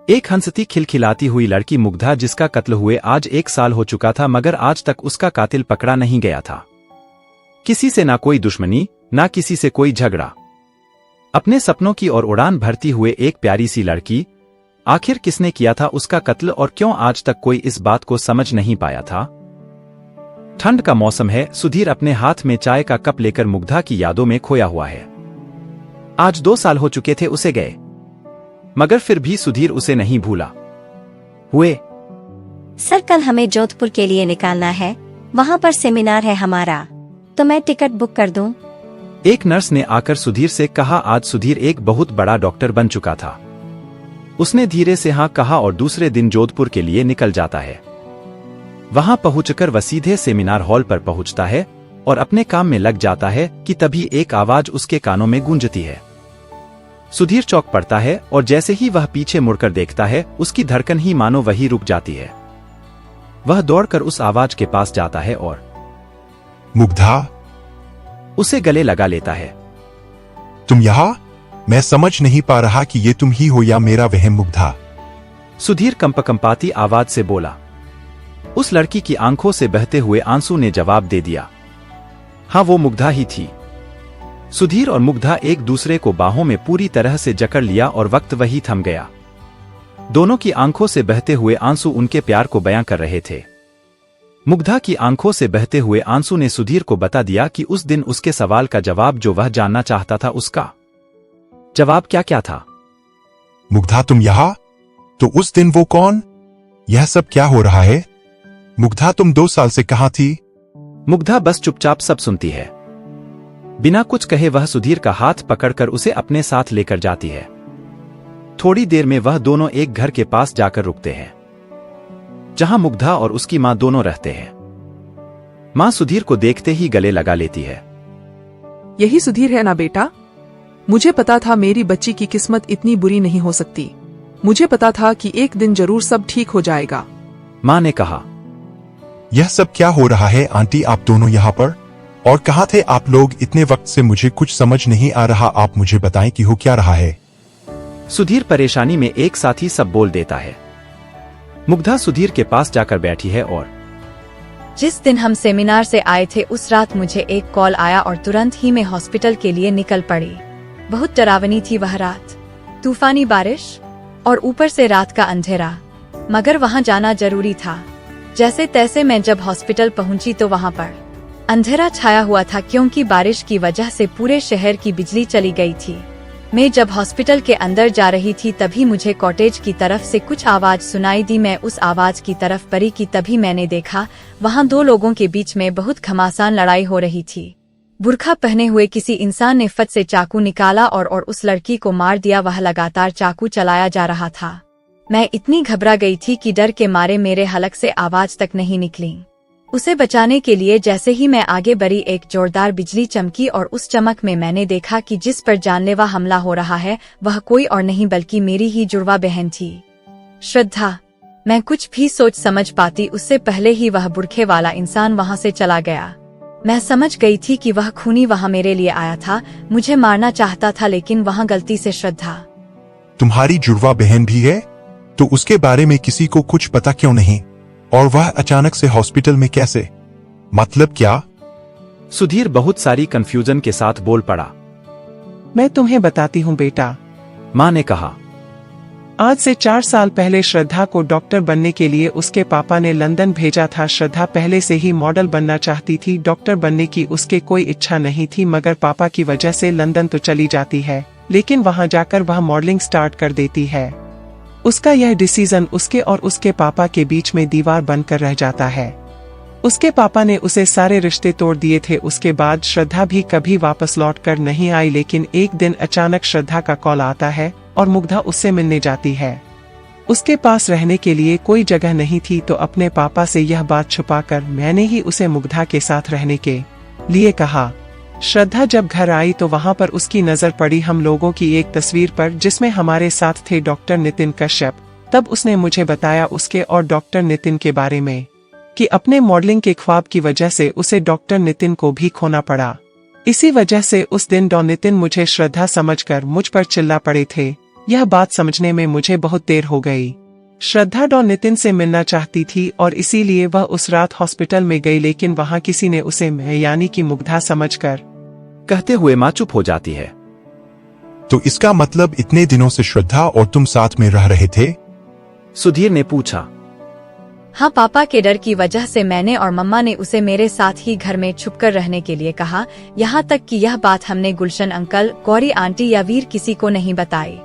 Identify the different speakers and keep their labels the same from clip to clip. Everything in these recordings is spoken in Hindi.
Speaker 1: एक हंसती खिलखिलाती हुई लड़की मुग्धा, जिसका कत्ल हुए आज 1 साल हो चुका था, मगर आज तक उसका कातिल पकड़ा नहीं गया था। किसी से ना कोई दुश्मनी, ना किसी से कोई झगड़ा। अपने सपनों की ओर उड़ान भरती हुए एक प्यारी सी लड़की। आखिर किसने किया था उसका कत्ल और क्यों आज तक कोई इस बात को समझ नहीं पाया था। ठंड का मौसम है। सुधीर अपने हाथ में चाय का कप लेकर मुग्धा की यादों में खोया हुआ है। आज 2 साल हो चुके थे उसे गए, मगर फिर भी सुधीर उसे नहीं भूला हुए।
Speaker 2: सर, कल हमें जोधपुर के लिए निकालना है, वहाँ पर सेमिनार है हमारा, तो मैं टिकट बुक कर दूं?
Speaker 1: एक नर्स ने आकर सुधीर से कहा। आज सुधीर एक बहुत बड़ा डॉक्टर बन चुका था। उसने धीरे से हाँ कहा और दूसरे दिन जोधपुर के लिए निकल जाता है। वहां पहुंचकर वह सीधे सेमिनार हॉल पर पहुंचता है और अपने काम में लग जाता है कि तभी एक आवाज उसके कानों में गूंजती है। सुधीर चौंक पड़ता है और जैसे ही वह पीछे मुड़कर देखता है, उसकी धड़कन ही मानो वही रुक जाती है। वह दौड़कर उस आवाज के पास जाता है और
Speaker 3: मुग्धा,
Speaker 1: उसे गले लगा लेता है।
Speaker 3: तुम यहाँ? मैं समझ नहीं पा रहा कि ये तुम ही हो या मेरा वहम। मुग्धा,
Speaker 1: सुधीर कंपकंपाती आवाज से बोला। उस लड़की की आंखों से बहते हुए आंसू ने जवाब दे दिया। हाँ, वो मुग्धा ही थी। सुधीर और मुग्धा एक दूसरे को बाहों में पूरी तरह से जकड़ लिया और वक्त वही थम गया। दोनों की आंखों से बहते हुए आंसू उनके प्यार को बयां कर रहे थे। मुग्धा की आंखों से बहते हुए आंसू ने सुधीर को बता दिया कि उस दिन उसके सवाल का जवाब जो वह जानना चाहता था, उसका जवाब क्या क्या था।
Speaker 3: मुग्धा, तुम यहाँ? तो उस दिन वो कौन? यह सब क्या हो रहा है? मुग्धा, तुम 2 साल से कहाँ थी?
Speaker 1: मुग्धा बस चुपचाप सब सुनती है। बिना कुछ कहे वह सुधीर का हाथ पकड़कर उसे अपने साथ लेकर जाती है। थोड़ी देर में वह दोनों एक घर के पास जाकर रुकते हैं, जहां मुग्धा और उसकी मां दोनों रहते हैं। मां सुधीर को देखते ही गले लगा लेती है।
Speaker 4: यही सुधीर है ना बेटा? मुझे पता था मेरी बच्ची की किस्मत इतनी बुरी नहीं हो सकती। मुझे पता था कि एक दिन जरूर सब ठीक हो जाएगा।
Speaker 1: मां ने कहा।
Speaker 3: यह सब क्या हो रहा है आंटी? आप दोनों यहाँ पर? और कहाँ थे आप लोग इतने वक्त से? मुझे कुछ समझ नहीं आ रहा। आप मुझे बताएं कि हो क्या रहा है।
Speaker 1: सुधीर परेशानी में एक साथ ही सब बोल देता है। मुग्धा सुधीर के पास जाकर बैठी है और
Speaker 5: जिस दिन हम सेमिनार से आए थे उस रात मुझे एक कॉल आया और तुरंत ही मैं हॉस्पिटल के लिए निकल पड़ी। बहुत डरावनी थी वह रात, तूफानी बारिश और ऊपर से रात का अंधेरा, मगर वहां जाना जरूरी था। जैसे तैसे मैं जब हॉस्पिटल पहुंची तो वहां पर अंधेरा छाया हुआ था, क्योंकि बारिश की वजह से पूरे शहर की बिजली चली गई थी। मैं जब हॉस्पिटल के अंदर जा रही थी तभी मुझे कॉटेज की तरफ से कुछ आवाज सुनाई दी। मैं उस आवाज की तरफ बढ़ी कि तभी मैंने देखा वहां 2 लोगों के बीच में बहुत घमासान लड़ाई हो रही थी। बुर्खा पहने हुए किसी इंसान ने फट से चाकू निकाला और उस लड़की को मार दिया। वह लगातार चाकू चलाया जा रहा था। मैं इतनी घबरा गई थी कि डर के मारे मेरे हलक से आवाज तक नहीं निकली। उसे बचाने के लिए जैसे ही मैं आगे बढ़ी, एक जोरदार बिजली चमकी और उस चमक में मैंने देखा कि जिस पर जानलेवा हमला हो रहा है वह कोई और नहीं बल्कि मेरी ही जुड़वा बहन थी, श्रद्धा। मैं कुछ भी सोच समझ पाती उससे पहले ही वह बुरखे वाला इंसान वहां से चला गया। मैं समझ गई थी कि वह खूनी वहां मेरे लिए आया था, मुझे मारना चाहता था, लेकिन वहां गलती से श्रद्धा।
Speaker 3: तुम्हारी जुड़वा बहन भी है? तो उसके बारे में किसी को कुछ पता क्यों नहीं? और वह अचानक से हॉस्पिटल में कैसे? मतलब क्या?
Speaker 1: सुधीर बहुत सारी कंफ्यूजन के साथ बोल पड़ा।
Speaker 6: मैं तुम्हें बताती हूँ बेटा।
Speaker 1: माँ ने कहा।
Speaker 6: आज से 4 साल पहले श्रद्धा को डॉक्टर बनने के लिए उसके पापा ने लंदन भेजा था। श्रद्धा पहले से ही मॉडल बनना चाहती थी। डॉक्टर बनने की उसके कोई इच्छा नहीं थी, मगर पापा की वजह से लंदन तो चली जाती है, लेकिन वहां जाकर वह मॉडलिंग स्टार्ट कर देती है। उसका यह डिसीजन उसके और उसके पापा के बीच में दीवार बनकर रह जाता है। उसके पापा ने उसे सारे रिश्ते तोड़ दिए थे। उसके बाद श्रद्धा भी कभी वापस लौट कर नहीं आई, लेकिन एक दिन अचानक श्रद्धा का कॉल आता है और मुग्धा उससे मिलने जाती है। उसके पास रहने के लिए कोई जगह नहीं थी, तो अपने पापा से यह बात छुपाकर मैंने ही उसे मुग्धा के साथ रहने के लिए कहा। श्रद्धा जब घर आई तो वहां पर उसकी नजर पड़ी हम लोगों की एक तस्वीर पर, जिसमें हमारे साथ थे डॉक्टर नितिन कश्यप। तब उसने मुझे बताया उसके और डॉक्टर नितिन के बारे में, कि अपने मॉडलिंग के ख्वाब की वजह से उसे डॉक्टर नितिन को भी खोना पड़ा। इसी वजह से उस दिन डॉ नितिन मुझे श्रद्धा समझकर मुझ पर चिल्ला पड़े थे। यह बात समझने में मुझे बहुत देर हो गई। श्रद्धा डॉ नितिन से मिलना चाहती थी और इसीलिए वह उस रात हॉस्पिटल में गई, लेकिन वहां किसी ने उसे मैं यानी कि मुग्धा समझकर
Speaker 1: कहते हुए माँ चुप हो जाती है।
Speaker 3: तो इसका मतलब इतने दिनों से श्रद्धा और तुम साथ में रह रहे थे?
Speaker 1: सुधीर ने पूछा।
Speaker 5: हाँ, पापा के डर की वजह से मैंने और मम्मा ने उसे मेरे साथ ही घर में छुपकर रहने के लिए कहा। यहाँ तक कि यह बात हमने गुलशन अंकल, गौरी आंटी या वीर किसी को नहीं बताई।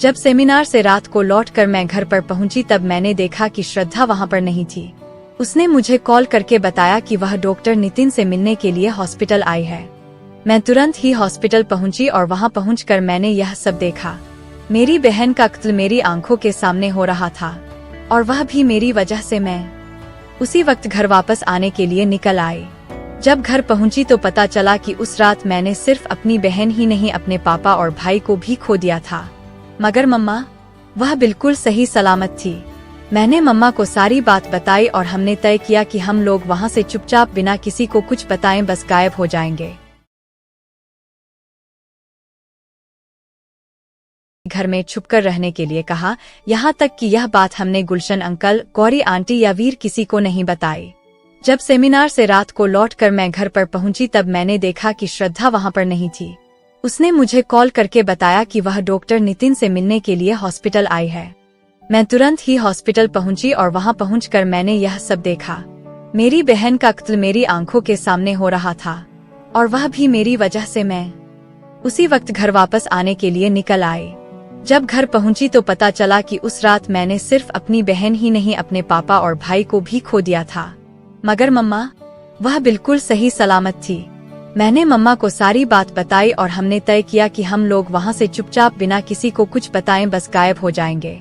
Speaker 5: जब सेमिनार से रात को लौटकर मैं घर पर पहुंची तब मैंने देखा कि श्रद्धा वहां पर नहीं थी। उसने मुझे कॉल करके बताया कि वह डॉक्टर नितिन से मिलने के लिए हॉस्पिटल आई है। मैं तुरंत ही हॉस्पिटल पहुंची और वहां पहुंचकर मैंने यह सब देखा। मेरी बहन का कत्ल मेरी आंखों के सामने हो रहा था और वह भी मेरी वजह से। मैं उसी वक्त घर वापस आने के लिए निकल आई। जब घर पहुंची तो पता चला कि उस रात मैंने सिर्फ अपनी बहन ही नहीं अपने पापा और भाई को भी खो दिया था। मगर मम्मा, वह बिल्कुल सही सलामत थी। मैंने मम्मा को सारी बात बताई और हमने तय किया कि हम लोग वहां से चुपचाप बिना किसी को कुछ बताएं बस गायब हो जाएंगे। घर में छुपकर रहने के लिए कहा। यहाँ तक कि यह बात हमने गुलशन अंकल, गौरी आंटी या वीर किसी को नहीं बताई। जब सेमिनार से रात को लौटकर मैं घर पर पहुंची तब मैंने देखा कि श्रद्धा वहां पर नहीं थी। उसने मुझे कॉल करके बताया कि वह डॉक्टर नितिन से मिलने के लिए हॉस्पिटल आई है। मैं तुरंत ही हॉस्पिटल पहुंची और वहां पहुंचकर मैंने यह सब देखा। मेरी बहन का कत्ल मेरी आंखों के सामने हो रहा था और वह भी मेरी वजह से। मैं उसी वक्त घर वापस आने के लिए निकल आई। जब घर पहुंची तो पता चला कि उस रात मैंने सिर्फ अपनी बहन ही नहीं अपने पापा और भाई को भी खो दिया था। मगर मम्मा, वह बिल्कुल सही सलामत थी। मैंने मम्मा को सारी बात बताई और हमने तय किया कि हम लोग वहां से चुपचाप बिना किसी को कुछ बताएं बस गायब हो जाएंगे।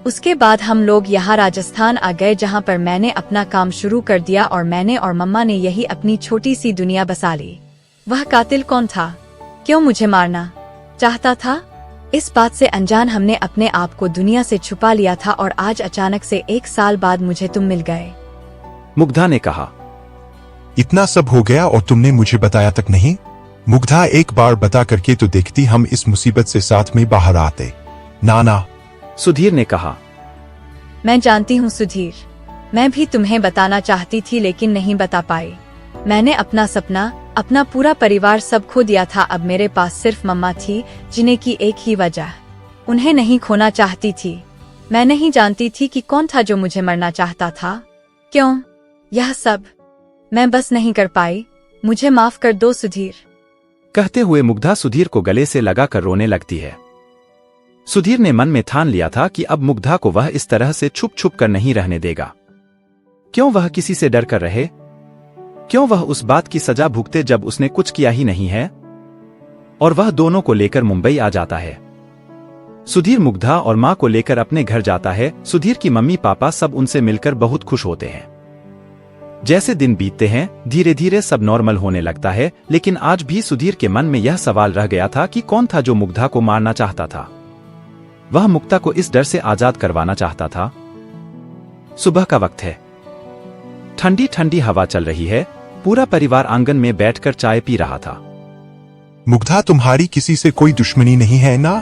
Speaker 5: उसके बाद हम लोग यहाँ राजस्थान आ गए जहाँ पर मैंने अपना काम शुरू कर दिया और मैंने और मम्मा ने यही अपनी छोटी सी दुनिया बसा ली। वह कातिल कौन था? क्यों मुझे मारना चाहता था? इस बात से अनजान हमने अपने आप को दुनिया से छुपा लिया था और आज अचानक से 1 साल बाद मुझे तुम मिल गए।
Speaker 1: मुग्धा ने कहा।
Speaker 3: इतना सब हो गया और तुमने मुझे बताया तक नहीं? मुग्धा, एक बार बता करके तो देखती, हम इस मुसीबत से साथ में बाहर आते। ना।
Speaker 1: सुधीर ने कहा।
Speaker 5: मैं जानती हूँ सुधीर, मैं भी तुम्हें बताना चाहती थी लेकिन नहीं बता पाई। मैंने अपना सपना, अपना पूरा परिवार सब खो दिया था। अब मेरे पास सिर्फ मम्मा थी जिन्हें की एक ही वजह, उन्हें नहीं खोना चाहती थी। मैं नहीं जानती थी कि कौन था जो मुझे मरना चाहता था। क्यों यह सब मैं बस नहीं कर पाई। मुझे माफ कर दो सुधीर।
Speaker 1: कहते हुए मुग्धा सुधीर को गले से लगाकर रोने लगती है। सुधीर ने मन में ठान लिया था कि अब मुग्धा को वह इस तरह से छुप छुप कर नहीं रहने देगा। क्यों वह किसी से डर कर रहे? क्यों वह उस बात की सजा भुगते जब उसने कुछ किया ही नहीं है? और वह दोनों को लेकर मुंबई आ जाता है। सुधीर मुग्धा और मां को लेकर अपने घर जाता है। सुधीर की मम्मी पापा सब उनसे मिलकर बहुत खुश होते हैं। जैसे दिन बीतते हैं धीरे धीरे सब नॉर्मल होने लगता है, लेकिन आज भी सुधीर के मन में यह सवाल रह गया था कि कौन था जो मुग्धा को मारना चाहता था। वह मुग्धा को इस डर से आजाद करवाना चाहता था। सुबह का वक्त है, ठंडी ठंडी हवा चल रही है। पूरा परिवार आंगन में बैठकर चाय पी रहा था।
Speaker 3: मुग्धा, तुम्हारी किसी से कोई दुश्मनी नहीं है ना?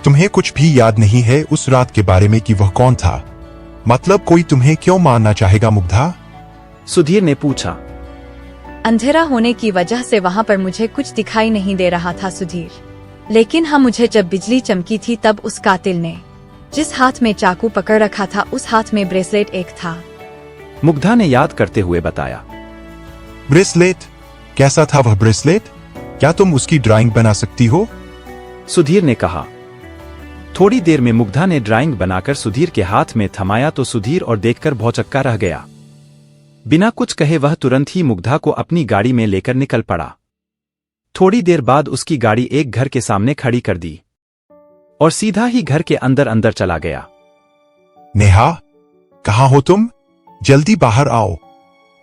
Speaker 3: तुम्हें कुछ भी याद नहीं है उस रात के बारे में कि वह कौन था? मतलब कोई तुम्हें क्यों मारना चाहेगा मुग्धा?
Speaker 1: सुधीर ने पूछा।
Speaker 5: अंधेरा होने की वजह से वहाँ पर मुझे कुछ दिखाई नहीं दे रहा था सुधीर, लेकिन हाँ, मुझे जब बिजली चमकी थी तब उस कातिल ने जिस हाथ में चाकू पकड़ रखा था उस हाथ में ब्रेसलेट एक था।
Speaker 1: मुग्धा ने याद करते हुए बताया।
Speaker 3: ब्रेसलेट? कैसा था वह ब्रेसलेट? क्या तुम उसकी ड्राइंग बना सकती हो?
Speaker 1: सुधीर ने कहा। थोड़ी देर में मुग्धा ने ड्राइंग बनाकर सुधीर के हाथ में थमाया तो सुधीर और देखकर भौचक्का रह गया। बिना कुछ कहे वह तुरंत ही मुग्धा को अपनी गाड़ी में लेकर निकल पड़ा। थोड़ी देर बाद उसकी गाड़ी एक घर के सामने खड़ी कर दी और सीधा ही घर के अंदर अंदर चला गया।
Speaker 3: नेहा, कहाँ हो तुम? जल्दी बाहर आओ।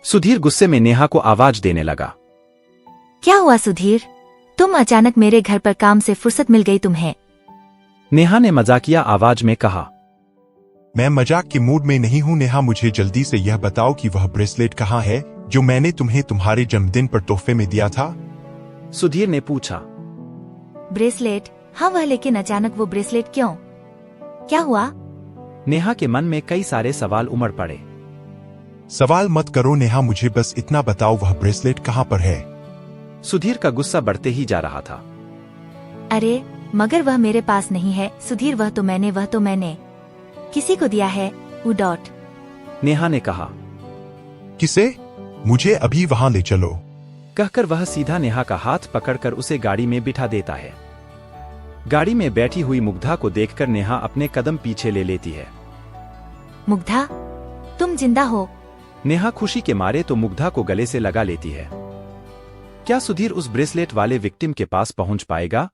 Speaker 1: सुधीर गुस्से में नेहा को आवाज देने लगा।
Speaker 7: क्या हुआ सुधीर? तुम अचानक मेरे घर पर काम से फुर्सत मिल गई तुम्हें?
Speaker 1: नेहा ने मजाकिया आवाज में कहा।
Speaker 3: मैं मजाक के मूड में नहीं हूं नेहा, मुझे जल्दी से यह बताओ कि वह ब्रेसलेट कहाँ है जो मैंने तुम्हें तुम्हारे जन्मदिन पर तोहफे में दिया था?
Speaker 1: सुधीर ने पूछा।
Speaker 7: ब्रेसलेट? हाँ वह, लेकिन अचानक वो ब्रेसलेट क्यों? क्या हुआ?
Speaker 1: नेहा के मन में कई सारे सवाल उमड़ पड़े।
Speaker 3: सवाल मत करो नेहा, मुझे बस इतना बताओ वह ब्रेसलेट कहाँ पर है?
Speaker 1: सुधीर का गुस्सा बढ़ते ही जा रहा था।
Speaker 7: अरे मगर वह मेरे पास नहीं है सुधीर, वह तो मैंने किसी को दिया है। उडॉट।
Speaker 1: नेहा ने कहा।
Speaker 3: किसे? मुझे अभी वहां ले चलो।
Speaker 1: कहकर वह सीधा नेहा का हाथ पकड़कर उसे गाड़ी में बिठा देता है। गाड़ी में बैठी हुई मुग्धा को देखकर नेहा अपने कदम पीछे ले लेती है।
Speaker 7: मुग्धा, तुम जिंदा हो?
Speaker 1: नेहा खुशी के मारे तो मुग्धा को गले से लगा लेती है। क्या सुधीर उस ब्रेसलेट वाले विक्टिम के पास पहुंच पाएगा?